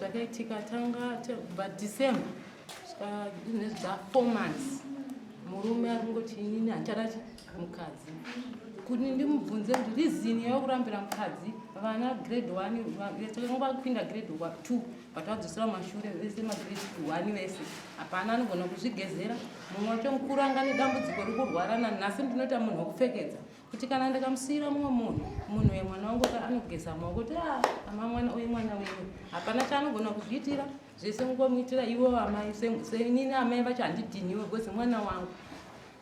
zvakaitika tanga December zvika 4 months murume ari kungoti inini hanchada mukadzi kuti ndimubvunze kuti reason yekurambira mukadzi vana grade 1 takanga kupinda grade 2 vatadzosera mashure vese magrade 1 vese hapana anogona kuzvigezera mumwe wacho mukuru anga nedambudziko rekurwara nanhasi ndinoita munhu wekupfekedza kuti kana ndikamusiyira mumwe munhu wemwana wangu anogeza maoko kuti mwana wenyu hapana chaanogona kuzviitira zvese mungomuitira ivo amai senini amai vacho handidhiniwe because mwana wangu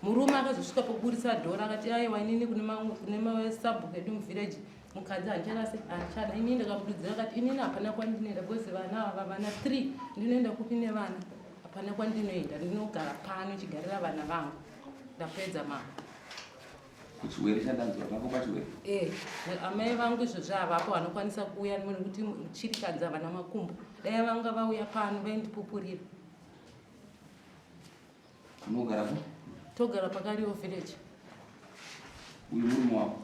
murume akazosvika poburisa dhora akati aiwa inini kune masabhuku edu muvhireji mukadzi hanchada inini ndakamududzira akati inini hapana kwandinoenda because vana ava vana 3 ndinoenda kupi nevana hapana kwandinoenda ndinogara pano chigarira vana vangu ndapedza mama kuchiwere chandanzwa pako pachiwere amai vangu izvozvo havapo vanokwanisa kuuya nekuti chirikadzi havana makumbo dai vanga vauya pano vaindipupurira unogarapo togara pakariwo village uyu murume wako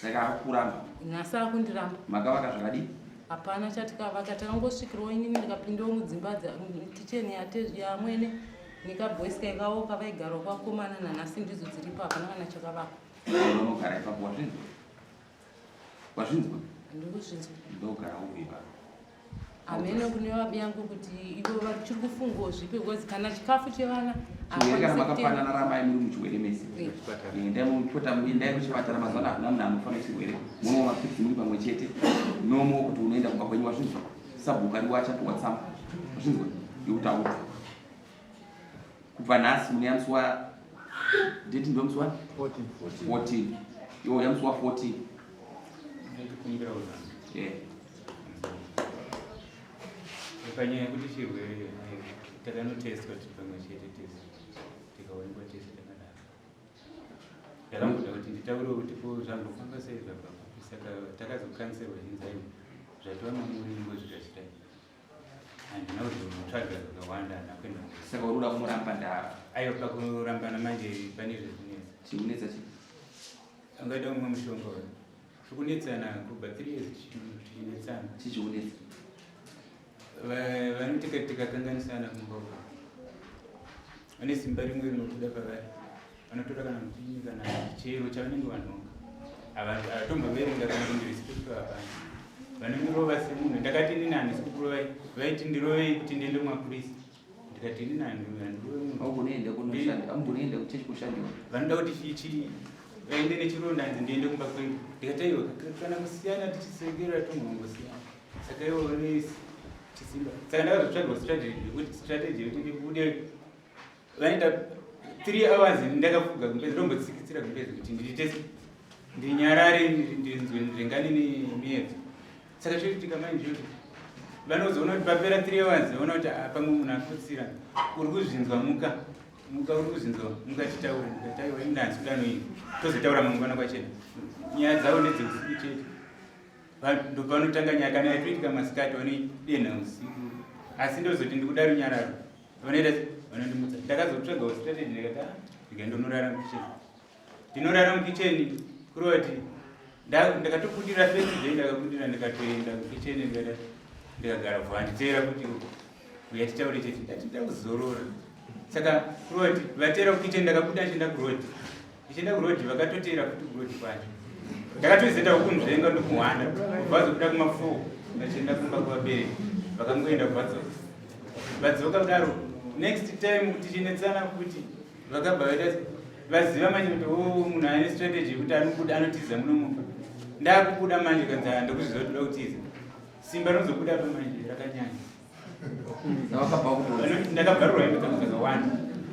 saka akukuramba nhasi akundiramba makavaka zvakadii hapana chatikavaka takangosvikirawo inini ndikapindawo mudzimba kicheni yamwene nikaboiska ikaoka vaigarawo kwakomana nanhasi ndidzo dziripo hapana kana chakavakwa unogara ipapo wazvinzwa ndikuzvinzwa ndogara uku ipapo hamene kune vabi yangu kuti ivo vachiri kufungawo zvipi because kana chikafu chevana chiwere kana makafanana ramai muri muchiwere mese endai kuchipatara mazuva ano hamuna anofanira chiwere muno mapirisi muri pamwe chete nomo kuti unoenda kumba kwenyu wazvinzwa sabhuku ari wachati watsamba wazvinzwa yeutaura kubva nhasi mune yamusi wa ndeti ndo musi wa 14 iwo yamusi wa 14 panyaya yekuti chirwere takanotestwa tiri pamwe chete tese tikaonekwa tese takadaro ndakamboda kuti nditaurewo kuti ko zvambofamba sei zvababa saka takazokanserwa inzaivo zvatova mamuringo zvikachita handina kuzotsvaga zvakawanda nakwenda saka uri kuda kumuramba aiwa pakurambana manje pane zvezvinetsa chiunetsa chi angaida umwe mushonga chikunetsana kubva 3 years chinetsana chichiunetsa vanotikakanganisana kumbova vane simba rimwe rinobuda pavari vanotora kana mupinyi kana chero chavanenge vanhonga avatombaverenga kana kundirisipetwa hapana vanomurova semunhu ndakati inini handisi kukurovai vaiti ndirovei kuti ndiende kumapurisi ndikati inini handirovemunhuaunoenda kuchechi kushandiwa vanoda kuti fichi vaende nechironda hanzi ndiende kumba kwenyu ndikati aiwa kana kusiyana tichisekera tomhongosiyana saka ivo vanesi chisimba saka ndakazotsvagawo strategy yekuti ndibude vaenda 3 hours ndakafuga kumbezi ndombotsikitsira kumbezi kuti nditese ndinyarare ndinzwe ndringani nemiedzo saka choitika manje kuti vanozoona kuti papera 3 hours vaona kuti pamwe munhu akutsira uri kuzvinzwa muka uri kuzvinzwa mukatitaura ndikataiwa indanzi kudanoii tozotaura mangwana kwachena nyaya dzavo ndedzeusiku chete ndopanotanga nyaya kana yatoitika masikati vanoidenha usiku asi ndozoti ndikuda runyararo vanoita vanondimutsa ndakazotsvagawo strategy ndikati ndikaindonorara mukicheni ndinorara mukicheni kurova kuti ndakatokudira festiday ndakakudira ndikatoenda mukicheni ndikagara bva handiteera kuti uyatitaure chete ndatida kuzorora saka kurova kuti vateera kukicheni ndakabuda ndichienda kurodi ichienda kurodi vakatoteera kuti kurodi kwacho ndakatozienda kukunzvenga ndokumuhanda vazokuda kuma4 ndachienda kumba kuvabereki vakangoenda vadzoka kudaro next time tichinetsana kuti vakabva vaita vaziva manje kuti munhu ane strategy yekuti anobuda anotiza munomo ndakubuda manje kanza ndokuzviziva toda kutiza simba rinozobuda pamanje rakanyanya ndakabvarurwa hembe dzangu dzakawanda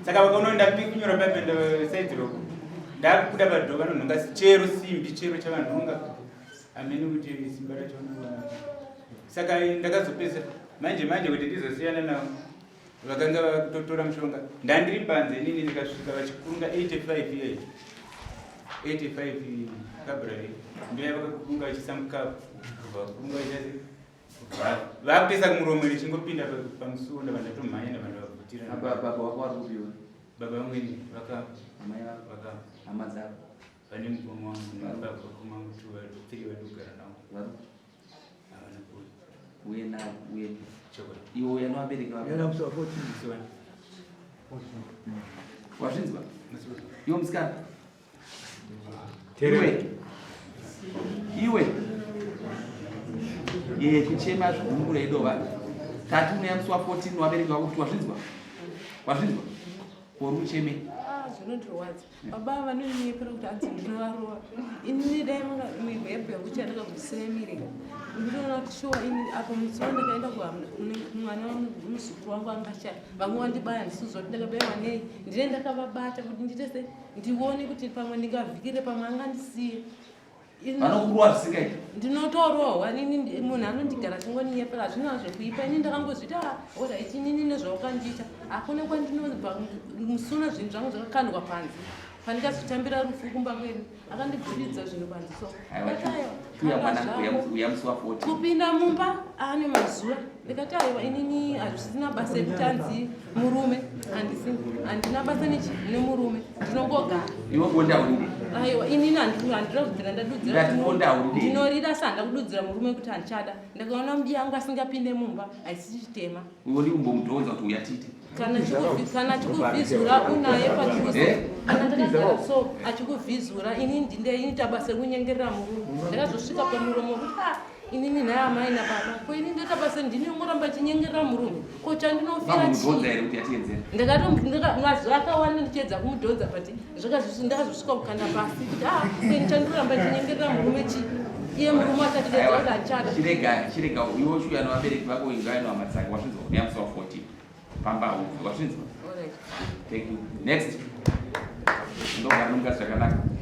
saka vakaona ndapikunyora papenda saidroko ndakubuda padhoka vanonhonga chero simbi chero chavanhonga amene kuti simba racho saka ndakazopesa manje kuti ndizosiyana navo vakanga vakutotora mushonga ndandiri panze inini ndikasvika vachikurunga 85 years 85 February ndiye vakakurunga vachisamukapu kubva kurunga vachasi vakutesa kumuromo richingopinda pamusuwo ndavandatomhanya ndavandavabvutira baba wako vari kupiwa baba vamweni hama dzavo vane mukoma wangu nebaba vakomangu 3 vadogara navo havana kuya wena Chokora. iwo yanoabereka wazvinzwa iwo musikana iwe kuchema zvigumura idova tati uneyamusi wa14 wabereki wako kuti wazvinzwa kori ucheme zvinondirwadza baba vanonyepera kuti anzi ndinovarova inini dai mihwebhu yakuti yandakakusemirika ndinoona kuti shuwa ini apo mutsiwa ndakaenda kumwana muzukuru wangu angashaya vamwe wandibaya ndisizoti ndakabayiwa nei ndine ndakavabata kuti nditese ndione kuti pamwe ndingavhikire pamwe angandisiye vanokuruwa zvisingaiti ndinotorohwa nini munhu anondigara chingoninyepera hazvina zvekuipa ini ndakangozviti orit inini nezvaukandiita hakuna kwandinobva musuna zvinhu zvangu zvakakandwa panze pandikazotambira rufu kumba kwenu akandibudidza zvinhu panze so kupinda mumba ane mazuva ndikati aiwa inini hazvisina basa ekuti anzi murume handina basa nemurume ndinongogara iwe bonda urinde aiwa inini handira kubvira ndadudzira ndinorida sanda kududzira murume kuti handichada ndakaona mudiyangu asingapinde mumba haisi chitema iwe ndiumbomudhonza kuti uya Tiite kana chikuvhizura unaye kana ndakagara so achikuvhizura ini ndindeita basa rekunyengerera murume ndakazosvika pamuromo kuti inini naye amai nababa ko ini ndoita basa ndinongoramba chinyengerera murume ko chandinofira mazuva akawanda ndichiedza kumudhodza but ndakazosvika kukanda pasi kuti ini chandinoramba chinyengerera murume chi iye murume achatidedza kuti achada chirega iwo shuya navabereki vako ingaino amatsanga wazvinzwa neyamusi wa14 pamba wazvinzwa thank you next ndogara nomukadzi zvakanaka